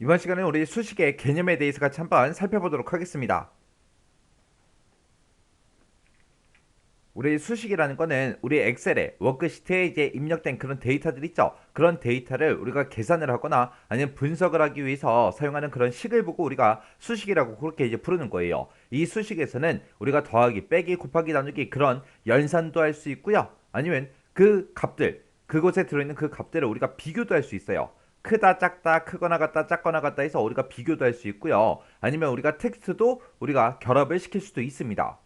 이번 시간은 우리 수식의 개념에 대해서 같이 한번 살펴보도록 하겠습니다. 우리 수식이라는 거는 우리 엑셀에 워크시트에 이제 입력된 그런 데이터들 있죠. 그런 데이터를 우리가 계산을 하거나 아니면 분석을 하기 위해서 사용하는 그런 식을 보고 우리가 수식이라고 그렇게 이제 부르는 거예요. 이 수식에서는 우리가 더하기, 빼기, 곱하기, 나누기 그런 연산도 할 수 있고요. 아니면 그 값들, 그곳에 들어있는 그 값들을 우리가 비교도 할 수 있어요. 크다, 작다, 크거나 같다, 작거나 같다 해서 우리가 비교도 할 수 있고요. 아니면 우리가 텍스트도 우리가 결합을 시킬 수도 있습니다.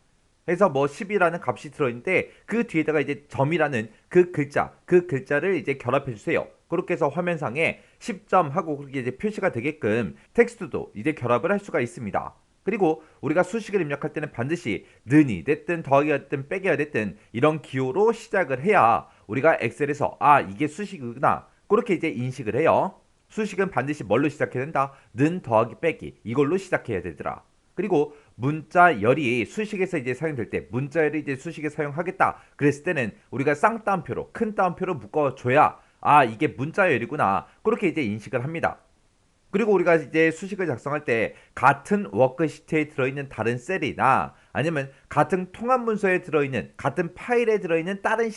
해서 뭐 10이라는 값이 들어있는데 그 뒤에다가 이제 점이라는 그 글자를 이제 결합해 주세요. 그렇게 해서 화면상에 10점 하고 그렇게 이제 표시가 되게끔 텍스트도 이제 결합을 할 수가 있습니다. 그리고 우리가 수식을 입력할 때는 반드시 는이 됐든 더하기가 됐든 빼기가 됐든 이런 기호로 시작을 해야 우리가 엑셀에서 아 이게 수식이구나 그렇게 이제 인식을 해요. 수식은 반드시 뭘로 시작해야 된다? 는 더하기 빼기 이걸로 시작해야 되더라. 그리고 문자열이 수식에서 이제 사용될 때 문자열이 이제 수식에 사용하겠다 그랬을 때는 우리가 쌍따옴표로 큰 따옴표로 묶어줘야 아 이게 문자열이구나 그렇게 이제 인식을 합니다. 그리고 우리가 이제 수식을 작성할 때 같은 워크시트에 들어있는 다른 셀이나 아니면 같은 통합 문서에 들어있는 같은 파일에 들어있는 다른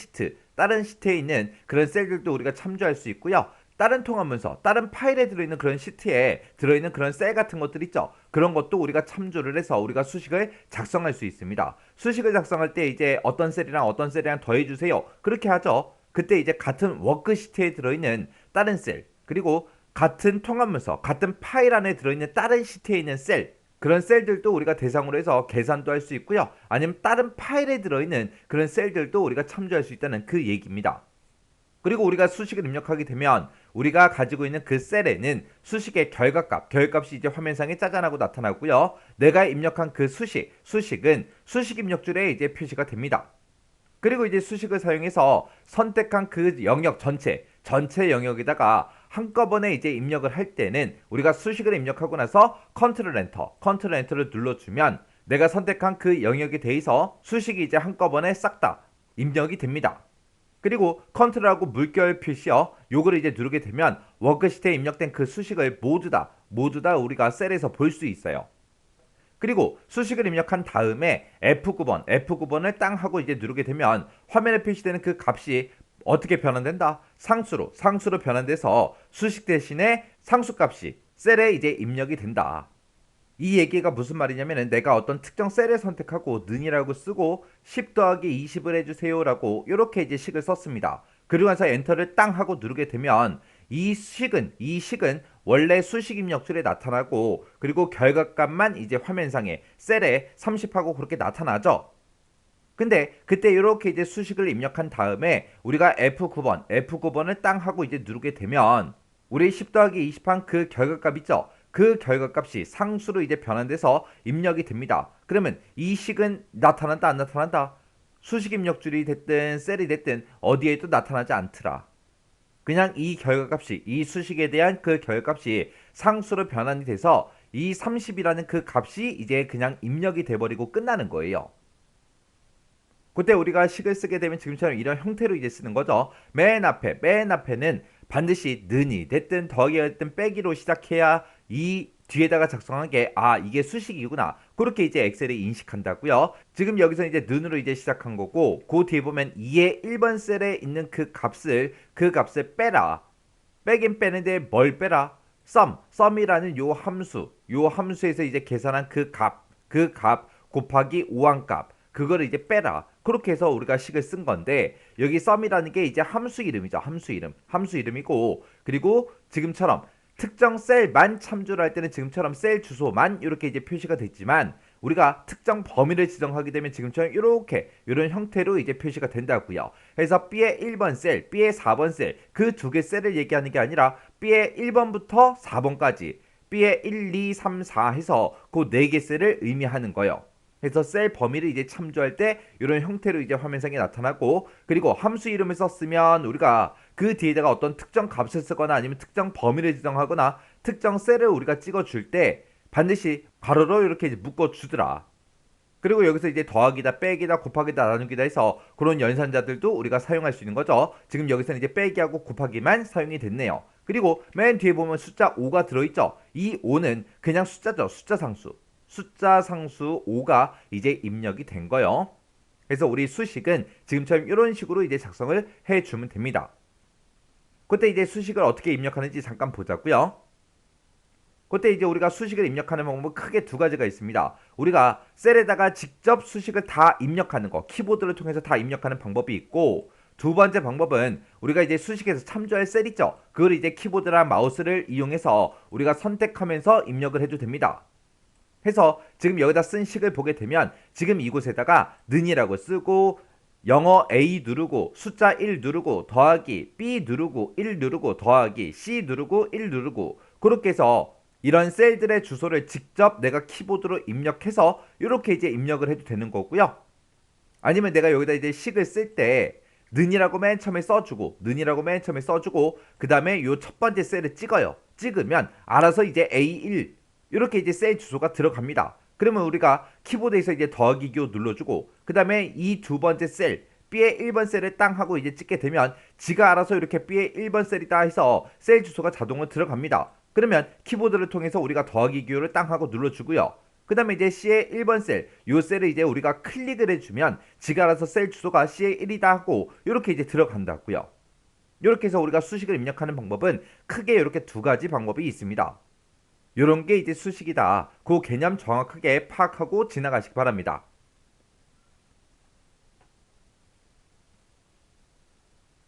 시트에 있는 그런 셀들도 우리가 참조할 수 있고요. 다른 통합 문서, 다른 파일에 들어있는 그런 시트에 들어있는 그런 셀 같은 것들 있죠. 그런 것도 우리가 참조를 해서 우리가 수식을 작성할 수 있습니다. 수식을 작성할 때 이제 어떤 셀이랑 더해주세요. 그렇게 하죠. 그때 이제 같은 워크시트에 들어있는 다른 셀, 그리고 같은 통합문서, 같은 파일 안에 들어있는 다른 시트에 있는 셀, 그런 셀들도 우리가 대상으로 해서 계산도 할 수 있고요. 아니면 다른 파일에 들어있는 그런 셀들도 우리가 참조할 수 있다는 그 얘기입니다. 그리고 우리가 수식을 입력하게 되면 우리가 가지고 있는 그 셀에는 수식의 결과값이 이제 화면상에 짜잔하고 나타나고요. 내가 입력한 그 수식은 수식 입력줄에 이제 표시가 됩니다. 그리고 이제 수식을 사용해서 선택한 그 영역 전체 영역에다가 한꺼번에 이제 입력을 할 때는 우리가 수식을 입력하고 나서 컨트롤 엔터를 눌러주면 내가 선택한 그 영역에 대해서 수식이 이제 한꺼번에 싹 다 입력이 됩니다. 그리고 컨트롤하고 물결 표시요. 요거를 이제 누르게 되면 워크시트에 입력된 그 수식을 모두 다 우리가 셀에서 볼 수 있어요. 그리고 수식을 입력한 다음에 F9번을 땅 하고 이제 누르게 되면 화면에 표시되는 그 값이 어떻게 변환된다? 상수로 변환돼서 수식 대신에 상수값이 셀에 이제 입력이 된다. 이 얘기가 무슨 말이냐면 내가 어떤 특정 셀을 선택하고 는이라고 쓰고 10 더하기 20을 해주세요라고 이렇게 이제 식을 썼습니다. 그리고 나서 엔터를 땅 하고 누르게 되면 이 식은 원래 수식 입력줄에 나타나고 그리고 결과값만 이제 화면상에 셀에 30하고 그렇게 나타나죠. 근데 그때 이렇게 이제 수식을 입력한 다음에 우리가 F9번을 땅 하고 이제 누르게 되면 우리 10 더하기 20한 그 결과값 있죠? 그 결과값이 상수로 이제 변환돼서 입력이 됩니다. 그러면 이 식은 나타난다 안 나타난다? 수식 입력줄이 됐든 셀이 됐든 어디에도 나타나지 않더라. 그냥 이 수식에 대한 그 결값이 상수로 변환이 돼서 이 30이라는 그 값이 이제 그냥 입력이 돼버리고 끝나는 거예요. 그때 우리가 식을 쓰게 되면 지금처럼 이런 형태로 이제 쓰는 거죠. 맨 앞에는 반드시 는이 됐든 더하기가 됐든 빼기로 시작해야 이 뒤에다가 작성한 게 아 이게 수식이구나 그렇게 이제 엑셀이 인식한다고요. 지금 여기서 이제 는으로 이제 시작한 거고 그 뒤에 보면 2의 1번 셀에 있는 그 값을 빼라. 빼긴 빼는데 뭘 빼라? 썸이라는 요 함수에서 이제 계산한 그 값 곱하기 5항값 그거를 이제 빼라. 그렇게 해서 우리가 식을 쓴 건데 여기 썸이라는 게 이제 함수 이름이죠. 함수 이름이고 그리고 지금처럼 특정 셀만 참조를 할 때는 지금처럼 셀 주소만 이렇게 이제 표시가 됐지만 우리가 특정 범위를 지정하게 되면 지금처럼 이렇게 이런 형태로 이제 표시가 된다고요. 그래서 B의 1번 셀, B의 4번 셀 그 두 개 셀을 얘기하는 게 아니라 B의 1번부터 4번까지 B의 1, 2, 3, 4 해서 그 네 개 셀을 의미하는 거예요. 그래서 셀 범위를 이제 참조할 때 이런 형태로 이제 화면상에 나타나고 그리고 함수 이름을 썼으면 우리가 그 뒤에다가 어떤 특정 값을 쓰거나 아니면 특정 범위를 지정하거나 특정 셀을 우리가 찍어줄 때 반드시 괄호로 이렇게 묶어주더라. 그리고 여기서 이제 더하기다, 빼기다, 곱하기다, 나누기다 해서 그런 연산자들도 우리가 사용할 수 있는 거죠. 지금 여기서는 이제 빼기하고 곱하기만 사용이 됐네요. 그리고 맨 뒤에 보면 숫자 5가 들어있죠. 이 5는 그냥 숫자죠. 숫자 상수. 숫자 상수 5가 이제 입력이 된 거예요. 그래서 우리 수식은 지금처럼 이런 식으로 이제 작성을 해주면 됩니다. 그때 이제 수식을 어떻게 입력하는지 잠깐 보자고요. 그때 이제 우리가 수식을 입력하는 방법은 크게 두 가지가 있습니다. 우리가 셀에다가 직접 수식을 다 입력하는 거, 키보드를 통해서 다 입력하는 방법이 있고, 두 번째 방법은 우리가 이제 수식에서 참조할 셀 있죠. 그걸 이제 키보드랑 마우스를 이용해서 우리가 선택하면서 입력을 해도 됩니다. 해서 지금 여기다 쓴 식을 보게 되면 지금 이곳에다가 는이라고 쓰고 영어 A 누르고 숫자 1 누르고 더하기 B 누르고 1 누르고 더하기 C 누르고 1 누르고 그렇게 해서 이런 셀들의 주소를 직접 내가 키보드로 입력해서 이렇게 이제 입력을 해도 되는 거고요. 아니면 내가 여기다 이제 식을 쓸 때 는이라고 맨 처음에 써주고 는이라고 맨 처음에 써주고 그 다음에 요 첫 번째 셀을 찍어요. 찍으면 알아서 이제 A1 이렇게 이제 셀 주소가 들어갑니다. 그러면 우리가 키보드에서 이제 더하기 교 눌러주고 그 다음에 이 두 번째 셀 B의 1번 셀을 땅 하고 이제 찍게 되면 지가 알아서 이렇게 B의 1번 셀이다 해서 셀 주소가 자동으로 들어갑니다. 그러면 키보드를 통해서 우리가 더하기 기호를 땅 하고 눌러주고요. 그 다음에 이제 C의 1번 셀, 요 셀을 이제 우리가 클릭을 해주면 지가 알아서 셀 주소가 C의 1이다 하고 이렇게 이제 들어간다고요. 이렇게 해서 우리가 수식을 입력하는 방법은 크게 이렇게 두 가지 방법이 있습니다. 이런 게 이제 수식이다. 그 개념 정확하게 파악하고 지나가시기 바랍니다.